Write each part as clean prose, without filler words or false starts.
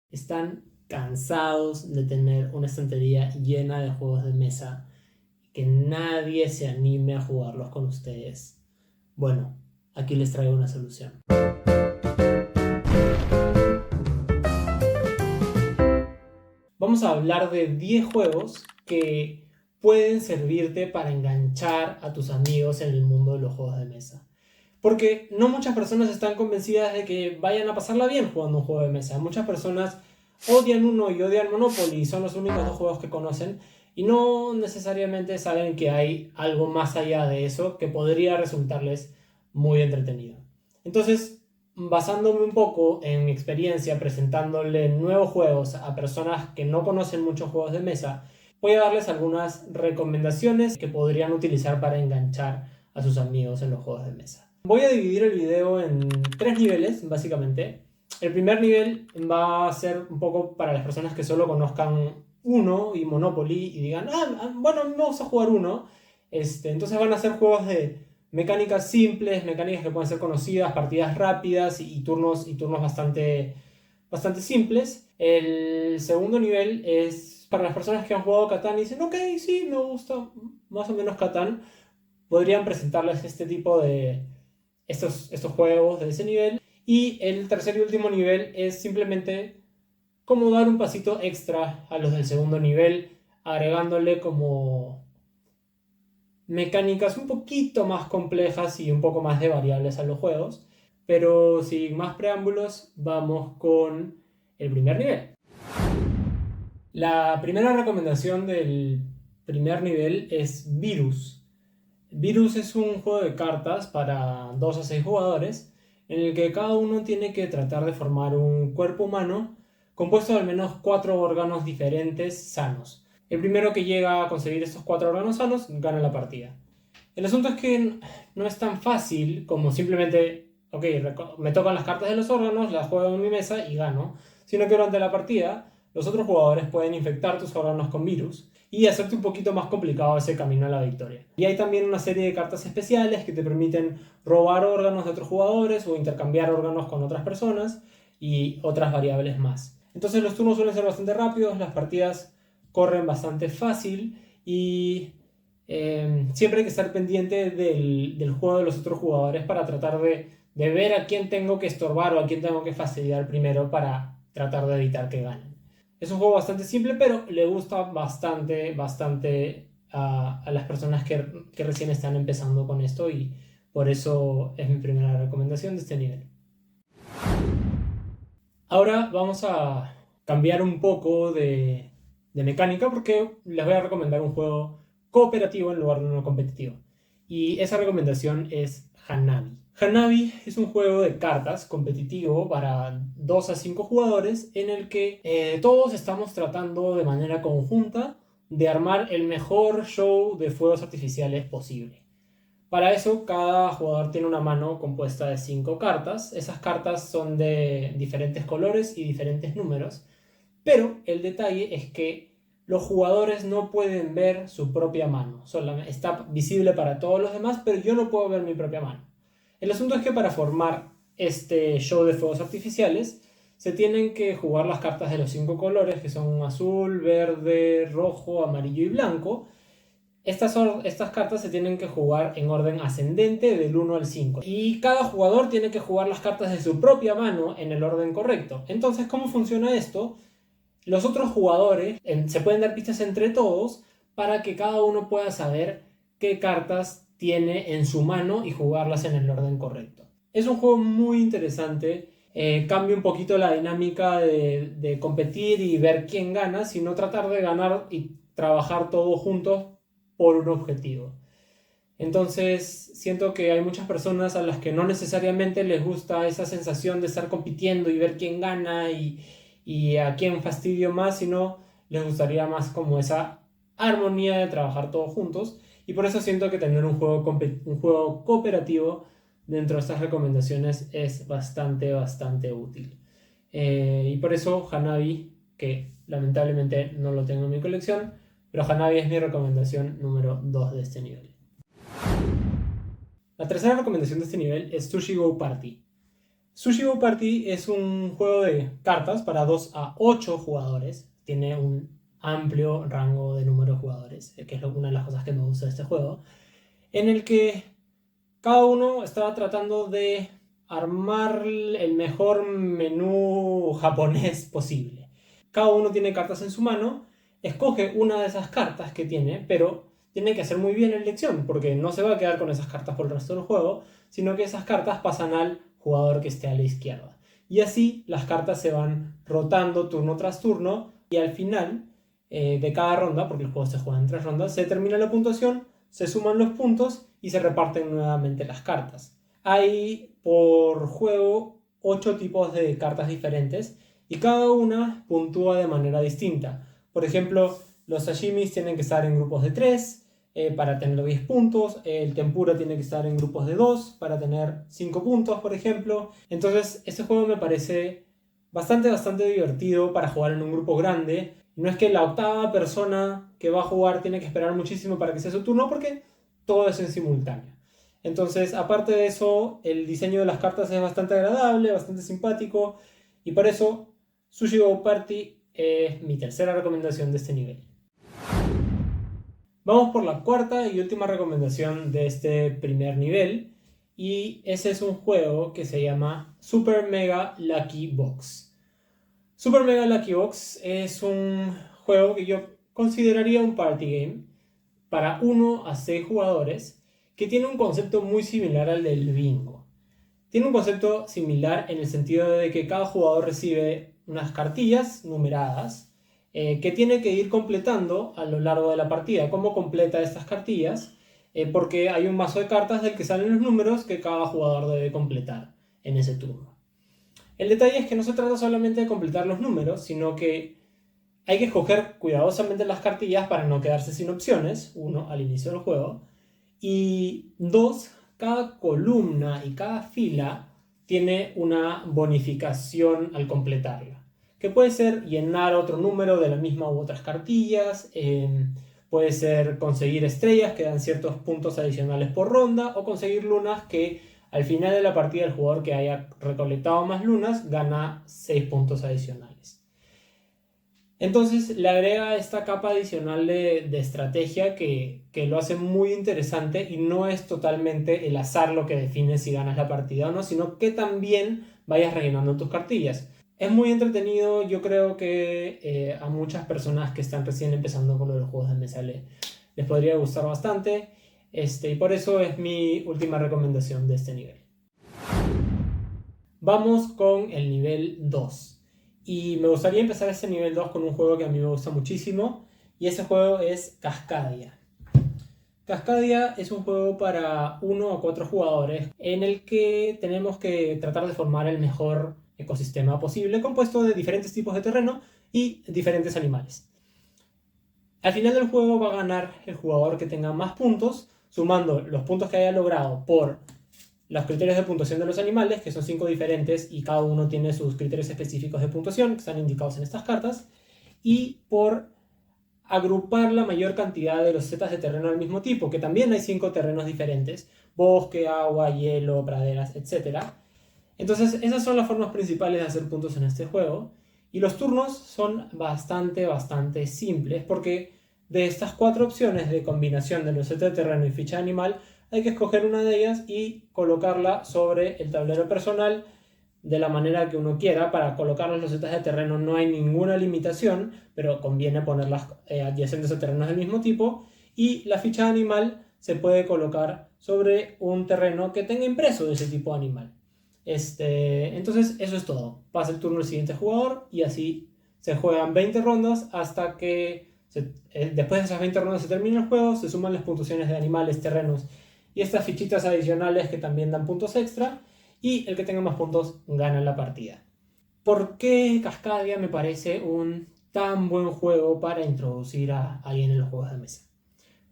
Están cansados de tener una estantería llena de juegos de mesa y que nadie se anime a jugarlos con ustedes. Bueno, aquí les traigo una solución. Vamos a hablar de 10 juegos que pueden servirte para enganchar a tus amigos en el mundo de los juegos de mesa. Porque no muchas personas están convencidas de que vayan a pasarla bien jugando un juego de mesa. Muchas personas odian uno y odian Monopoly y son los únicos dos juegos que conocen y no necesariamente saben que hay algo más allá de eso que podría resultarles muy entretenido. Entonces, basándome un poco en mi experiencia presentándole nuevos juegos a personas que no conocen muchos juegos de mesa, voy a darles algunas recomendaciones que podrían utilizar para enganchar a sus amigos en los juegos de mesa. Voy a dividir el video en 3 niveles, básicamente. El primer nivel va a ser un poco para las personas que solo conozcan Uno y Monopoly y digan, bueno, a mí me gusta jugar Uno. Entonces van a ser juegos de mecánicas simples, mecánicas que pueden ser conocidas, partidas rápidas y turnos bastante simples. El segundo nivel es para las personas que han jugado Catán y dicen, ok, sí, me gusta más o menos Catán. Podrían presentarles este tipo de estos juegos de ese nivel. Y el tercer y último nivel es simplemente como dar un pasito extra a los del segundo nivel, agregándole como mecánicas un poquito más complejas y un poco más de variables a los juegos. Pero sin más preámbulos, vamos con el primer nivel. La primera recomendación del primer nivel es Virus. Virus es un juego de cartas para 2 a 6 jugadores en el que cada uno tiene que tratar de formar un cuerpo humano compuesto de al menos 4 órganos diferentes sanos. El primero que llega a conseguir estos 4 órganos sanos gana la partida. El asunto es que no es tan fácil como simplemente, ok, me tocan las cartas de los órganos, las juego en mi mesa y gano, sino que durante la partida los otros jugadores pueden infectar tus órganos con virus y hacerte un poquito más complicado ese camino a la victoria. Y hay también una serie de cartas especiales que te permiten robar órganos de otros jugadores o intercambiar órganos con otras personas y otras variables más. Entonces los turnos suelen ser bastante rápidos, las partidas corren bastante fácil y siempre hay que estar pendiente del juego de los otros jugadores para tratar de ver a quién tengo que estorbar o a quién tengo que fastidiar primero para tratar de evitar que ganen. Es un juego bastante simple, pero le gusta bastante a las personas que recién están empezando con esto y por eso es mi primera recomendación de este nivel. Ahora vamos a cambiar un poco de mecánica porque les voy a recomendar un juego cooperativo en lugar de uno competitivo. Y esa recomendación es Hanabi. Hanabi es un juego de cartas competitivo para 2 a 5 jugadores en el que todos estamos tratando de manera conjunta de armar el mejor show de fuegos artificiales posible. Para eso, cada jugador tiene una mano compuesta de 5 cartas. Esas cartas son de diferentes colores y diferentes números. Pero el detalle es que los jugadores no pueden ver su propia mano. Está visible para todos los demás, pero yo no puedo ver mi propia mano. El asunto es que para formar este show de fuegos artificiales se tienen que jugar las cartas de los 5 colores, que son azul, verde, rojo, amarillo y blanco. Estas cartas se tienen que jugar en orden ascendente del 1 al 5. Y cada jugador tiene que jugar las cartas de su propia mano en el orden correcto. Entonces, ¿cómo funciona esto? Los otros jugadores se pueden dar pistas entre todos para que cada uno pueda saber qué cartas tiene en su mano y jugarlas en el orden correcto. Es un juego muy interesante. Cambia un poquito la dinámica de competir y ver quién gana, sino tratar de ganar y trabajar todos juntos por un objetivo. Entonces siento que hay muchas personas a las que no necesariamente les gusta esa sensación de estar compitiendo y ver quién gana y a quién fastidio más, sino les gustaría más como esa armonía de trabajar todos juntos. Y por eso siento que tener un juego cooperativo dentro de estas recomendaciones es bastante útil. Y por eso Hanabi, que lamentablemente no lo tengo en mi colección, pero Hanabi es mi recomendación número 2 de este nivel. La tercera recomendación de este nivel es Sushi Go Party. Sushi Go Party es un juego de cartas para 2 a 8 jugadores. Tiene un amplio rango de número de jugadores, que es una de las cosas que me gusta de este juego, en el que cada uno estaba tratando de armar el mejor menú japonés posible. Cada uno tiene cartas en su mano, escoge una de esas cartas que tiene, pero tiene que hacer muy bien la elección, porque no se va a quedar con esas cartas por el resto del juego, sino que esas cartas pasan al jugador que esté a la izquierda. Y así las cartas se van rotando turno tras turno, y al final de cada ronda, porque el juego se juega en 3 rondas, se termina la puntuación, se suman los puntos y se reparten nuevamente las cartas. Hay por juego 8 tipos de cartas diferentes y cada una puntúa de manera distinta. Por ejemplo, los sashimis tienen que estar en grupos de 3 para tener 10 puntos, el tempura tiene que estar en grupos de 2 para tener 5 puntos, por ejemplo. Entonces, este juego me parece bastante divertido para jugar en un grupo grande. No es que la octava persona que va a jugar tiene que esperar muchísimo para que sea su turno, porque todo es en simultáneo. Entonces, aparte de eso, el diseño de las cartas es bastante agradable, bastante simpático, y por eso Sushi Go Party es mi tercera recomendación de este nivel. Vamos por la cuarta y última recomendación de este primer nivel, y ese es un juego que se llama Super Mega Lucky Box. Super Mega Lucky Box es un juego que yo consideraría un party game para 1 a 6 jugadores, que tiene un concepto muy similar al del bingo. Tiene un concepto similar en el sentido de que cada jugador recibe unas cartillas numeradas que tiene que ir completando a lo largo de la partida. ¿Cómo completa estas cartillas? Porque hay un mazo de cartas del que salen los números que cada jugador debe completar en ese turno. El detalle es que no se trata solamente de completar los números, sino que hay que escoger cuidadosamente las cartillas para no quedarse sin opciones, 1, al inicio del juego, y 2, cada columna y cada fila tiene una bonificación al completarla, que puede ser llenar otro número de la misma u otras cartillas, puede ser conseguir estrellas que dan ciertos puntos adicionales por ronda, o conseguir lunas que al final de la partida el jugador que haya recolectado más lunas gana 6 puntos adicionales. Entonces le agrega esta capa adicional de estrategia que lo hace muy interesante, y no es totalmente el azar lo que define si ganas la partida o no, sino que también vayas rellenando tus cartillas. Es muy entretenido. Yo creo que a muchas personas que están recién empezando con los juegos de mesa les podría gustar bastante. Y por eso es mi última recomendación de este nivel. Vamos con el nivel 2. Y me gustaría empezar este nivel 2 con un juego que a mí me gusta muchísimo. Y ese juego es Cascadia. Cascadia es un juego para 1 a 4 jugadores en el que tenemos que tratar de formar el mejor ecosistema posible, compuesto de diferentes tipos de terreno y diferentes animales. Al final del juego va a ganar el jugador que tenga más puntos, sumando los puntos que haya logrado por los criterios de puntuación de los animales, que son 5 diferentes y cada uno tiene sus criterios específicos de puntuación que están indicados en estas cartas, y por agrupar la mayor cantidad de los setas de terreno al mismo tipo, que también hay 5 terrenos diferentes: bosque, agua, hielo, praderas, etc. Entonces esas son las formas principales de hacer puntos en este juego, y los turnos son bastante simples, porque de estas 4 opciones de combinación de los setas de terreno y ficha animal, hay que escoger una de ellas y colocarla sobre el tablero personal de la manera que uno quiera. Para colocar los losetas de terreno no hay ninguna limitación, pero conviene ponerlas adyacentes a terrenos del mismo tipo, y la ficha de animal se puede colocar sobre un terreno que tenga impreso de ese tipo de animal. Entonces eso es todo. Pasa el turno al siguiente jugador y así se juegan 20 rondas hasta que después de esas 20 rondas se termina el juego, se suman las puntuaciones de animales, terrenos y estas fichitas adicionales que también dan puntos extra, y el que tenga más puntos gana la partida. ¿Por qué Cascadia me parece un tan buen juego para introducir a alguien en los juegos de mesa?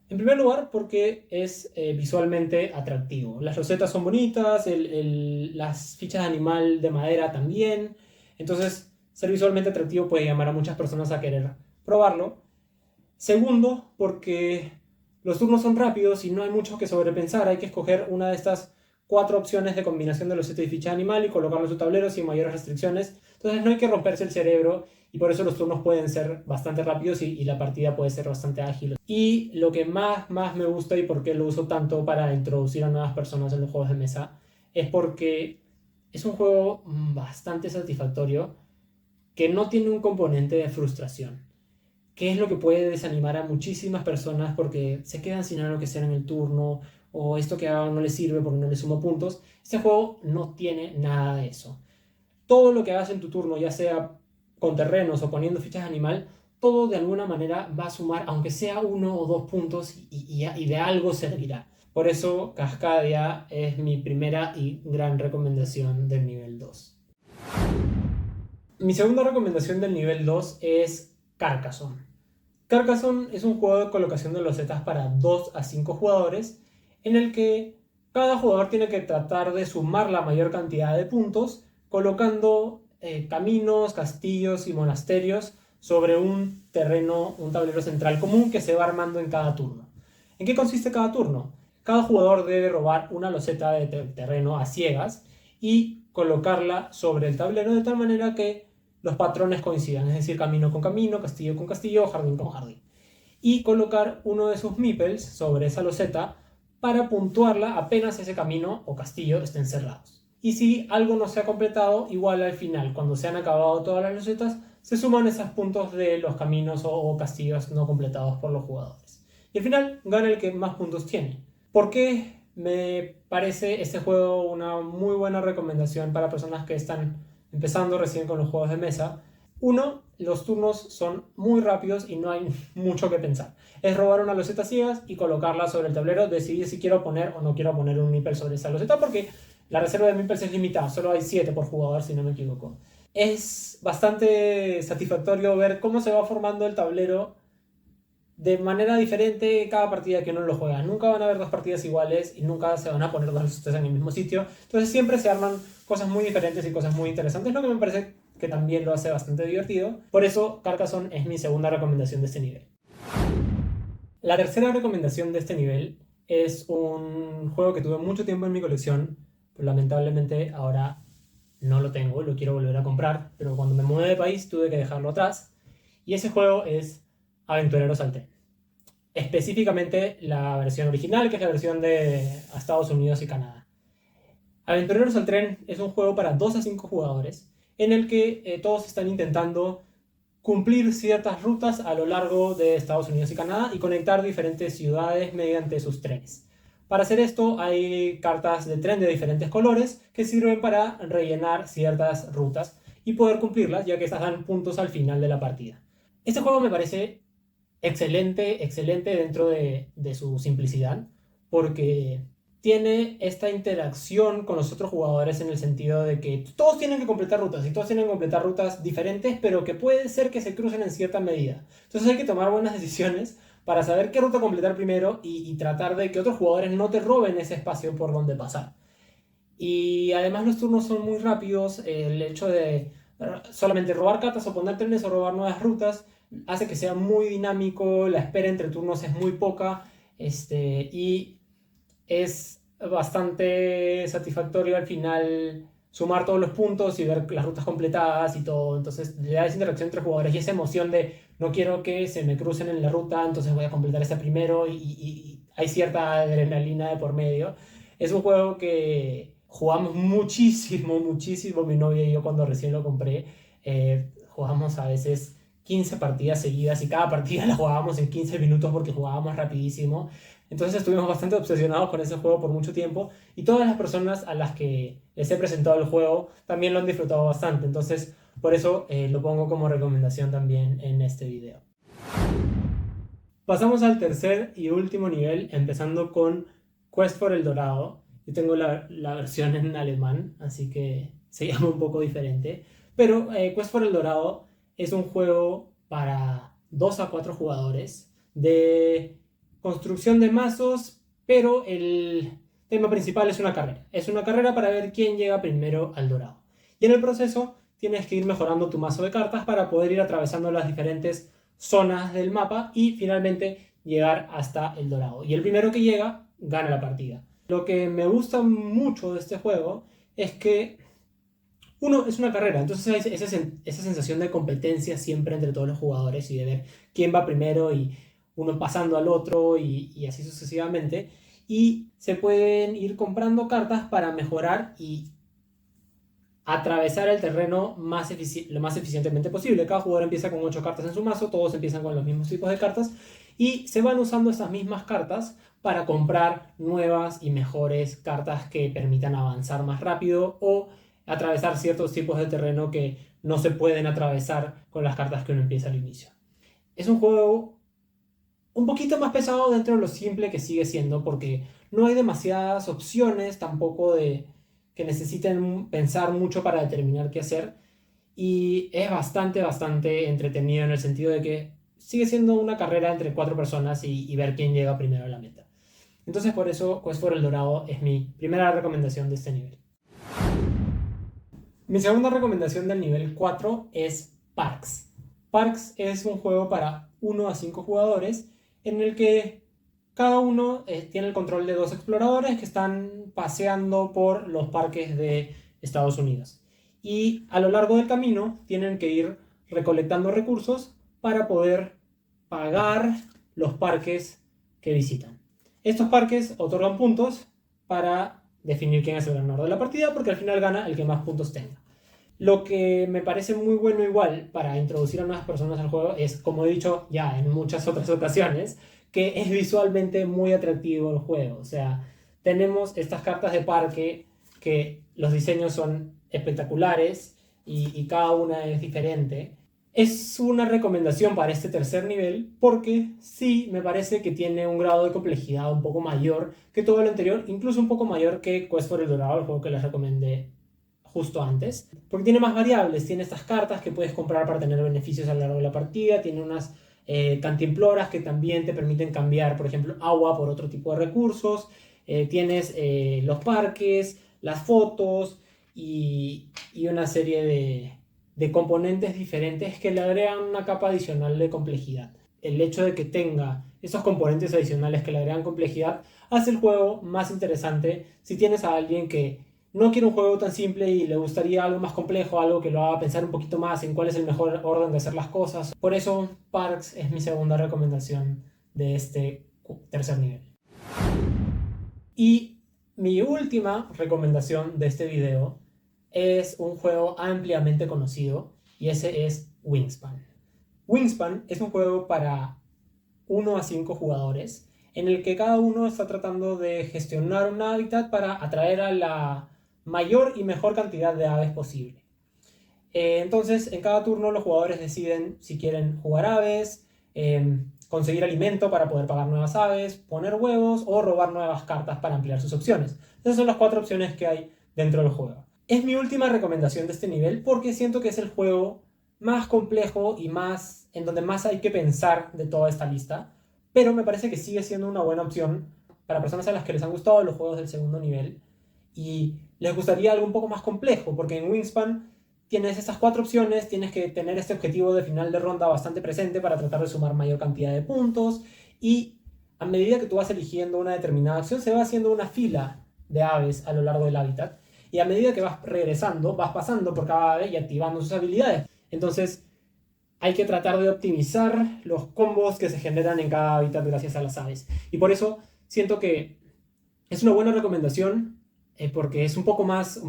En primer lugar, porque es visualmente atractivo. Las rosetas son bonitas, las fichas de animal de madera también. Entonces, ser visualmente atractivo puede llamar a muchas personas a querer probarlo. Segundo, porque los turnos son rápidos y no hay mucho que sobrepensar. Hay que escoger una de estas 4 opciones de combinación de los sets de ficha animal y colocarlo en su tablero sin mayores restricciones. Entonces no hay que romperse el cerebro y por eso los turnos pueden ser bastante rápidos y la partida puede ser bastante ágil. Y lo que más me gusta y por qué lo uso tanto para introducir a nuevas personas en los juegos de mesa es porque es un juego bastante satisfactorio que no tiene un componente de frustración, que es lo que puede desanimar a muchísimas personas porque se quedan sin algo que hacer en el turno o esto que hagan no les sirve porque no les suma puntos. Este juego no tiene nada de eso. Todo lo que hagas en tu turno, ya sea con terrenos o poniendo fichas de animal, todo de alguna manera va a sumar, aunque sea 1 o 2 puntos y de algo servirá. Por eso Cascadia es mi primera y gran recomendación del nivel 2. Mi segunda recomendación del nivel 2 es Carcassonne. Carcassonne es un juego de colocación de losetas para 2 a 5 jugadores en el que cada jugador tiene que tratar de sumar la mayor cantidad de puntos colocando caminos, castillos y monasterios sobre un terreno, un tablero central común que se va armando en cada turno. ¿En qué consiste cada turno? Cada jugador debe robar una loseta de terreno a ciegas y colocarla sobre el tablero de tal manera que los patrones coincidan, es decir, camino con camino, castillo con castillo, jardín con jardín. Y colocar uno de sus meeples sobre esa loseta para puntuarla apenas ese camino o castillo estén cerrados. Y si algo no se ha completado, igual al final, cuando se han acabado todas las losetas, se suman esos puntos de los caminos o castillos no completados por los jugadores. Y al final gana el que más puntos tiene. ¿Por qué me parece este juego una muy buena recomendación para personas que están empezando recién con los juegos de mesa? Uno, los turnos son muy rápidos y no hay mucho que pensar. Es robar una loseta ciegas y colocarla sobre el tablero, decidir si quiero poner o no quiero poner un meeple sobre esa loseta porque la reserva de meeples es limitada, solo hay 7 por jugador si no me equivoco. Es bastante satisfactorio ver cómo se va formando el tablero de manera diferente cada partida que uno lo juega. Nunca van a haber 2 partidas iguales y nunca se van a poner 2 losetas en el mismo sitio. Entonces siempre se arman cosas muy diferentes y cosas muy interesantes, lo que me parece que también lo hace bastante divertido. Por eso Carcassonne es mi segunda recomendación de este nivel. La tercera recomendación de este nivel es un juego que tuve mucho tiempo en mi colección, pero lamentablemente ahora no lo tengo, lo quiero volver a comprar, pero cuando me mudé de país tuve que dejarlo atrás. Y ese juego es Aventureros al Tren. Específicamente la versión original, que es la versión de Estados Unidos y Canadá. Aventureros al Tren es un juego para 2 a 5 jugadores en el que todos están intentando cumplir ciertas rutas a lo largo de Estados Unidos y Canadá y conectar diferentes ciudades mediante sus trenes. Para hacer esto hay cartas de tren de diferentes colores que sirven para rellenar ciertas rutas y poder cumplirlas, ya que estas dan puntos al final de la partida. Este juego me parece excelente dentro de su simplicidad, porque tiene esta interacción con los otros jugadores en el sentido de que todos tienen que completar rutas y todos tienen que completar rutas diferentes, pero que puede ser que se crucen en cierta medida. Entonces hay que tomar buenas decisiones para saber qué ruta completar primero y tratar de que otros jugadores no te roben ese espacio por donde pasar. Y además los turnos son muy rápidos, el hecho de solamente robar cartas o poner trenes o robar nuevas rutas hace que sea muy dinámico, la espera entre turnos es muy poca y es bastante satisfactorio al final sumar todos los puntos y ver las rutas completadas y todo. Entonces le da esa interacción entre jugadores y esa emoción de no quiero que se me crucen en la ruta, entonces voy a completar esa primero y hay cierta adrenalina de por medio. Es un juego que jugamos muchísimo mi novia y yo cuando recién lo compré. Jugamos a veces 15 partidas seguidas y cada partida la jugábamos en 15 minutos porque jugábamos rapidísimo. Entonces estuvimos bastante obsesionados con ese juego por mucho tiempo y todas las personas a las que les he presentado el juego también lo han disfrutado bastante. Entonces por eso lo pongo como recomendación también en este video. Pasamos al tercer y último nivel, empezando con Quest for el Dorado. Yo tengo la versión en alemán, así que se llama un poco diferente. Pero Quest for el Dorado es un juego para 2 a 4 jugadores de construcción de mazos, pero el tema principal es una carrera. Es una carrera para ver quién llega primero al dorado. Y en el proceso tienes que ir mejorando tu mazo de cartas para poder ir atravesando las diferentes zonas del mapa y finalmente llegar hasta el dorado. Y el primero que llega gana la partida. Lo que me gusta mucho de este juego es que uno, es una carrera, entonces hay esa sensación de competencia siempre entre todos los jugadores y de ver quién va primero y uno pasando al otro y así sucesivamente. Y se pueden ir comprando cartas para mejorar y atravesar el terreno lo más eficientemente posible. Cada jugador empieza con 8 cartas en su mazo, todos empiezan con los mismos tipos de cartas y se van usando esas mismas cartas para comprar nuevas y mejores cartas que permitan avanzar más rápido o atravesar ciertos tipos de terreno que no se pueden atravesar con las cartas que uno empieza al inicio. Es un juego un poquito más pesado dentro de lo simple que sigue siendo, porque no hay demasiadas opciones tampoco de que necesiten pensar mucho para determinar qué hacer. Y es bastante entretenido en el sentido de que sigue siendo una carrera entre 4 personas y ver quién llega primero a la meta. Entonces por eso Quest for el Dorado es mi primera recomendación de este nivel. Mi segunda recomendación del nivel 4 es Parks. Parks es un juego para 1 a 5 jugadores en el que cada uno tiene el control de 2 exploradores que están paseando por los parques de Estados Unidos. Y a lo largo del camino tienen que ir recolectando recursos para poder pagar los parques que visitan. Estos parques otorgan puntos para definir quién es el ganador de la partida, porque al final gana el que más puntos tenga. Lo que me parece muy bueno igual para introducir a nuevas personas al juego es, como he dicho ya en muchas otras ocasiones, que es visualmente muy atractivo el juego. O sea, tenemos estas cartas de parque que los diseños son espectaculares y cada una es diferente. Es una recomendación para este tercer nivel porque sí me parece que tiene un grado de complejidad un poco mayor que todo lo anterior, incluso un poco mayor que Quest for el Dorado, el juego que les recomendé justo antes, porque tiene más variables, tiene estas cartas que puedes comprar para tener beneficios a lo largo de la partida, tiene unas cantimploras que también te permiten cambiar, por ejemplo, agua por otro tipo de recursos, tienes los parques, las fotos y una serie de componentes diferentes que le agregan una capa adicional de complejidad. El hecho de que tenga esos componentes adicionales que le agregan complejidad hace el juego más interesante si tienes a alguien que no quiere un juego tan simple y le gustaría algo más complejo, algo que lo haga pensar un poquito más en cuál es el mejor orden de hacer las cosas. Por eso Parks es mi segunda recomendación de este tercer nivel. Y mi última recomendación de este video es un juego ampliamente conocido y ese es Wingspan. Wingspan es un juego para 1 a 5 jugadores en el que cada uno está tratando de gestionar un hábitat para atraer a la mayor y mejor cantidad de aves posible. Entonces, en cada turno los jugadores deciden si quieren jugar aves, conseguir alimento para poder pagar nuevas aves, poner huevos o robar nuevas cartas para ampliar sus opciones. Esas son las 4 opciones que hay dentro del juego. Es mi última recomendación de este nivel porque siento que es el juego más complejo y más en donde más hay que pensar de toda esta lista, pero me parece que sigue siendo una buena opción para personas a las que les han gustado los juegos del segundo nivel y les gustaría algo un poco más complejo, porque en Wingspan tienes estas 4 opciones, tienes que tener este objetivo de final de ronda bastante presente para tratar de sumar mayor cantidad de puntos y a medida que tú vas eligiendo una determinada acción se va haciendo una fila de aves a lo largo del hábitat y a medida que vas regresando vas pasando por cada ave y activando sus habilidades. Entonces hay que tratar de optimizar los combos que se generan en cada hábitat gracias a las aves y por eso siento que es una buena recomendación porque es un poco más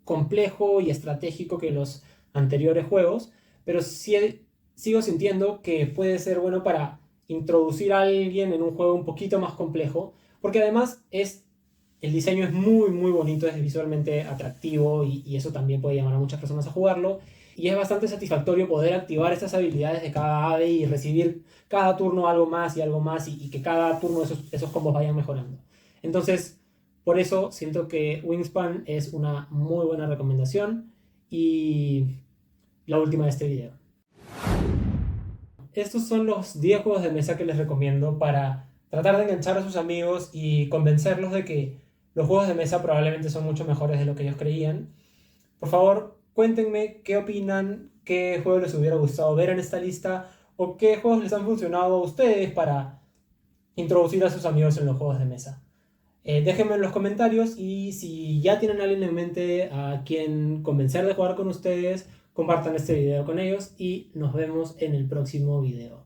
complejo y estratégico que los anteriores juegos, pero sí, sigo sintiendo que puede ser bueno para introducir a alguien en un juego un poquito más complejo, porque además el diseño es muy bonito, es visualmente atractivo y eso también puede llamar a muchas personas a jugarlo. Y es bastante satisfactorio poder activar estas habilidades de cada ave y recibir cada turno algo más y que cada turno esos combos vayan mejorando. Entonces, por eso siento que Wingspan es una muy buena recomendación y la última de este video. Estos son los 10 juegos de mesa que les recomiendo para tratar de enganchar a sus amigos y convencerlos de que los juegos de mesa probablemente son mucho mejores de lo que ellos creían. Por favor, cuéntenme qué opinan, qué juegos les hubiera gustado ver en esta lista o qué juegos les han funcionado a ustedes para introducir a sus amigos en los juegos de mesa. Déjenme en los comentarios y si ya tienen a alguien en mente a quien convencer de jugar con ustedes, compartan este video con ellos y nos vemos en el próximo video.